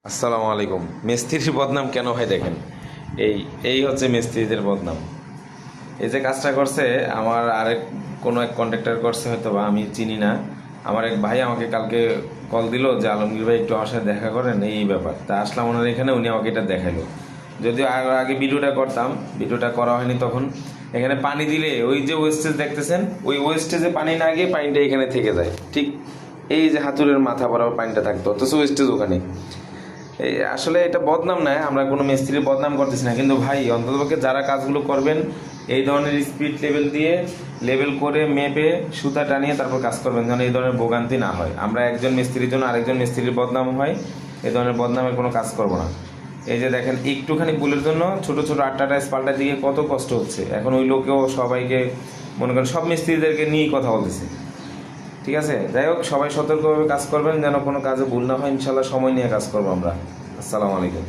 আসসালামু আলাইকুম। মিস্ত্রির বদনাম কেন হয় দেখেন, এই এই হচ্ছে মিস্ত্রিদের বদনাম। এই যে কাজটা করছে আমার আরেক কোনো এক কন্ট্রাক্টর করছে, হয়তো বা আমি চিনি না। আমার এক ভাই আমাকে কালকে কল দিল যে আলমগীর ভাই একটু আমার সাথে দেখা করেন, এই ব্যাপার। তা আসলাম ওনার এখানে, উনি আমাকে এটা দেখাইলো। যদিও আগে ভিডিওটা করতাম, ভিডিওটা করা হয়নি তখন। এখানে পানি দিলে ওই যে ওয়েস্টেজ দেখতেছেন, ওই ওয়েস্টেজে পানি না গিয়ে পানিটা এখানে থেকে যায়। ঠিক এই যে হাতুড়ের মাথা বরাবর পানিটা থাকতো, অথচ ওয়েস্টেজ ওখানে। এই আসলে এটা বদনাম নয়, আমরা কোনো মিস্ত্রির বদনাম করতেছি না, কিন্তু ভাই অন্ততপক্ষে যারা কাজগুলো করবেন এই ধরনের স্পিড লেভেল দিয়ে লেভেল করে মেপে সুতা টানিয়ে তারপর কাজ করবেন, যেন এই ধরনের ভোগান্তি না হয়। আমরা একজন মিস্ত্রির জন্য আরেকজন মিস্ত্রির বদনাম হয়, এই ধরনের বদনামের কোনো কাজ করবো না। এই যে দেখেন, একটুখানি ভুলের জন্য ছোট ছোট আটটা টাইস পাল্টা দিয়ে কত কষ্ট হচ্ছে। এখন ওই লোকেও সবাইকে মনে করেন সব মিস্ত্রিদেরকে নিয়েই কথা বলতেছে। ঠিক আছে, যাই হোক, সবাই সতর্কভাবে কাজ করবেন যেন কোনো কাজে ভুল না হয়। ইনশাল্লাহ সময় নিয়ে কাজ করবো আমরা। আসসালামু আলাইকুম।